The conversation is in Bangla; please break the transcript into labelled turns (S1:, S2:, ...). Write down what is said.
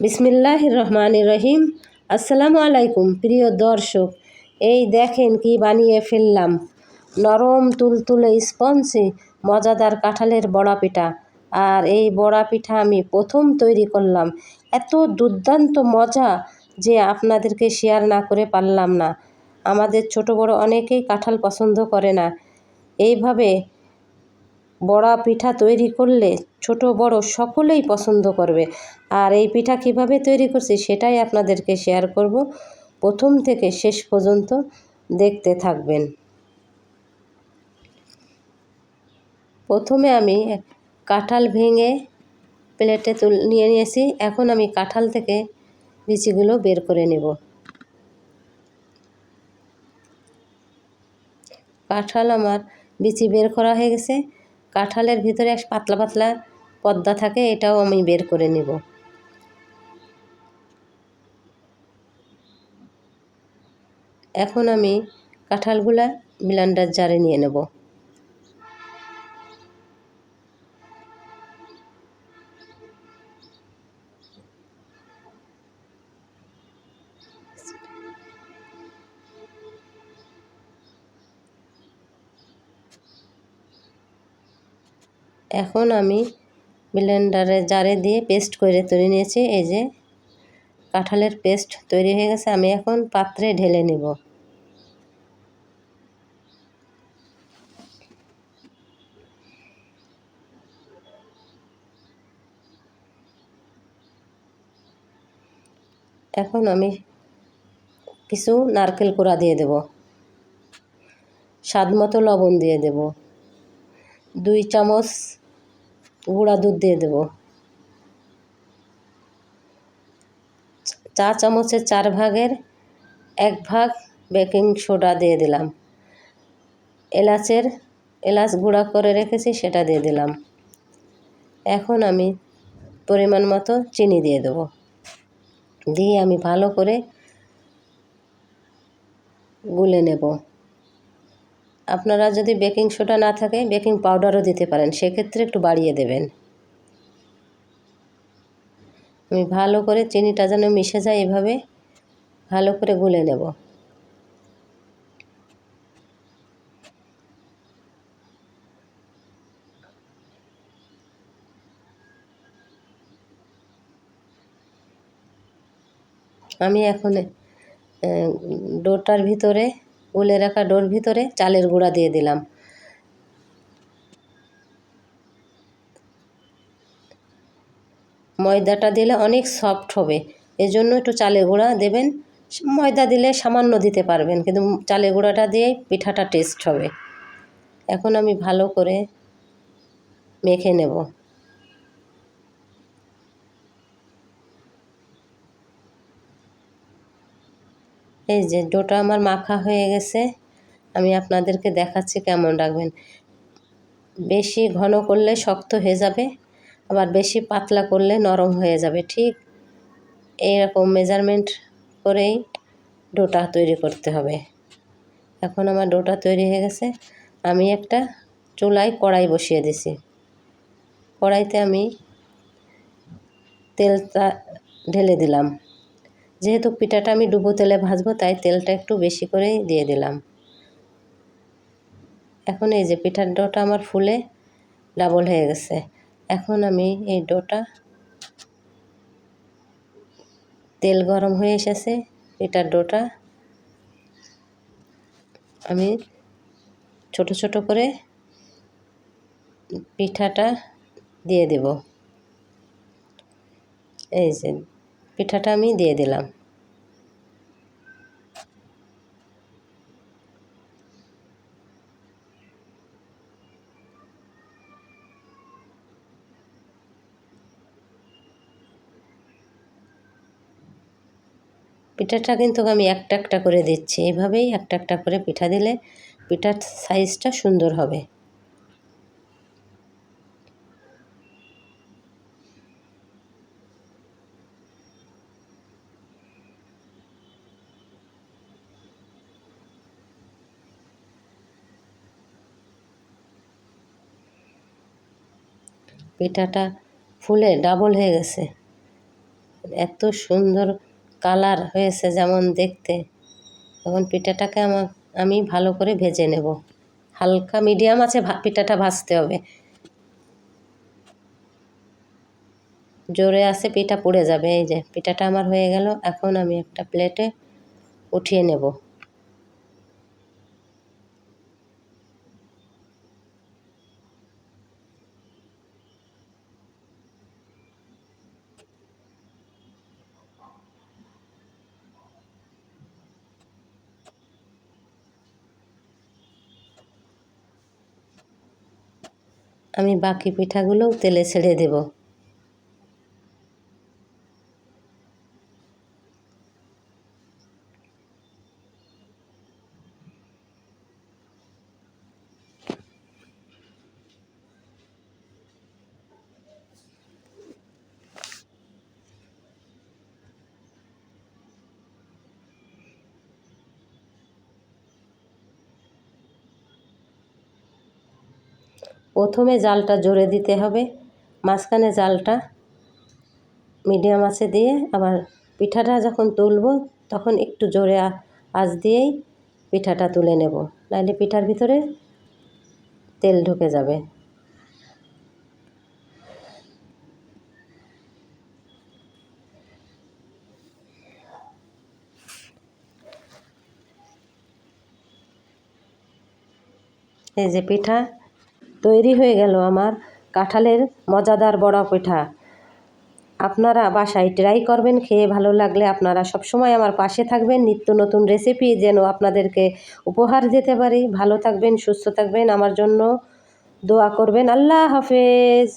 S1: বিসমিল্লাহির রহমানির রহিম। আসসালামু আলাইকুম প্রিয় দর্শক, এই দেখেন কি বানিয়ে ফেললাম। নরম তুলতুলে স্পঞ্জি মজাদার কাঁঠালের বড়া পিঠা। আর এই বড়া পিঠা আমি প্রথম তৈরি করলাম। এত দুর্দান্ত মজা যে আপনাদেরকে শেয়ার না করে পারলাম না। আমাদের ছোট বড় অনেকেই কাঁঠাল পছন্দ করে না। এইভাবে বড়া পিঠা তৈরি করলে ছোট বড় সকলেই পছন্দ করবে। আর এই পিঠা কিভাবে তৈরি করছি সেটাই আপনাদেরকে শেয়ার করব। প্রথম থেকে শেষ পর্যন্ত দেখতে থাকবেন। প্রথমে আমি কাঁঠাল ভেঙে প্লেটে নিয়ে নিয়েছি। এখন আমি কাঁঠাল থেকে বিচিগুলো বের করে নেব। কাঁঠাল আমার বিচি বের করা হয়ে গেছে। কাঁঠালের ভিতরে এক পাতলা পাতলা পর্দা থাকে, এটাও আমি বের করে নেব। এখন আমি কাঁঠালগুলা ব্লেন্ডার জারে নিয়ে নেব। এখন আমি ব্লেন্ডারে জারে দিয়ে পেস্ট করে তৈরি নিয়েছি। এই যে কাঁঠালের পেস্ট তৈরি হয়ে গেছে। আমি এখন পাত্রে ঢেলে নেব। এখন আমি কিছু নারকেল কোড়া দিয়ে দেব, স্বাদ মতো লবণ দিয়ে দেব, 2 চামচ গুঁড়া দুধ দিয়ে দেব, চা চামচের 4 ভাগের 1 ভাগ বেকিং সোডা দিয়ে দিলাম, এলাচ গুঁড়া করে রেখেছি সেটা দিয়ে দিলাম। এখন আমি পরিমাণ মতো চিনি দিয়ে দেব। দিয়ে আমি ভালো করে গুলে নেব। আপনারা যদি বেকিং সোডা না থাকে বেকিং পাউডারও দিতে পারেন, সেক্ষেত্রে একটু বাড়িয়ে দেবেন। আমি ভালো করে চিনিটা যেন মিশে যায় এভাবে ভালো করে গুলে নেব। আমি এখন ডোটার ভিতরে গুলে রাখা ডোর ভিতরে চালের গুঁড়া দিয়ে দিলাম। ময়দাটা দিলে অনেক সফট হবে, এজন্য একটু চালের গুঁড়া দেবেন। ময়দা দিলে সামান্য দিতে পারবেন, কিন্তু চালের গুঁড়াটা দিয়েই পিঠাটা টেস্ট হবে। এখন আমি ভালো করে মেখে নেব। এই যে ডোটা আমার মাখা হয়ে গেছে। আমি আপনাদেরকে দেখাচ্ছি কেমন রাখবেন। বেশি ঘন করলে শক্ত হয়ে যাবে, আবার বেশি পাতলা করলে নরম হয়ে যাবে। ঠিক এইরকম মেজারমেন্ট করেই ডোটা তৈরি করতে হবে। এখন আমার ডোটা তৈরি হয়ে গেছে। আমি একটা চুলায় কড়াই বসিয়ে দিছি। কড়াইতে আমি তেলটা ঢেলে দিলাম। যেহেতু পিঠাটা আমি ডুবো তেলে ভাজবো, তাই তেলটা একটু বেশি করেই দিয়ে দিলাম। এখন এই যে পিঠার ডোটা আমার ফুলে ডাবল হয়ে গেছে। এখন আমি এই ডোটা, তেল গরম হয়ে এসেছে, পিঠার ডোটা আমি ছোট ছোট করে পিঠাটা দিয়ে দেব। এই যে পিঠাটা আমি দিয়ে দিলাম। পিঠাটা কিন্তু আমি একটা একটা করে দিচ্ছি। এইভাবেই একটা একটা করে পিঠা দিলে পিঠার সাইজটা সুন্দর হবে। পিঠাটা ফুলে ডাবল হয়ে গেছে। এত সুন্দর কালার হয়েছে যেমন দেখতে। এখন পিঠাটাকে আমি ভালো করে ভেজে নেব। হালকা মিডিয়াম আছে পিঠাটা ভাজতে হবে, জোরে আছে পিঠা পুড়ে যাবে। এই যে পিঠাটা আমার হয়ে গেল, এখন আমি একটা প্লেটে উঠিয়ে নেব। আমি বাকি পিঠাগুলোও তেলে ছেড়ে দেব। প্রথমে জালটা জোরে দিতে হবে, মাঝখানে জালটা মিডিয়াম আঁচে দিয়ে আবার পিঠাটা যখন তুলব তখন একটু জোরে আঁচ দিয়েই পিঠাটা তুলে নেব, নাহলে পিঠার ভিতরে তেল ঢুকে যাবে। এই যে পিঠা তৈরি হয়ে গেল আমার কাঁঠালের মজাদার বড়া পিঠা। আপনারা বাসায় ট্রাই করবেন, খেয়ে ভালো লাগলে আপনারা সবসময় আমার পাশে থাকবেন, নিত্য নতুন রেসিপি যেন আপনাদেরকে উপহার দিতে পারি। ভালো থাকবেন, সুস্থ থাকবেন, আমার জন্য দোয়া করবেন। আল্লাহ হাফেজ।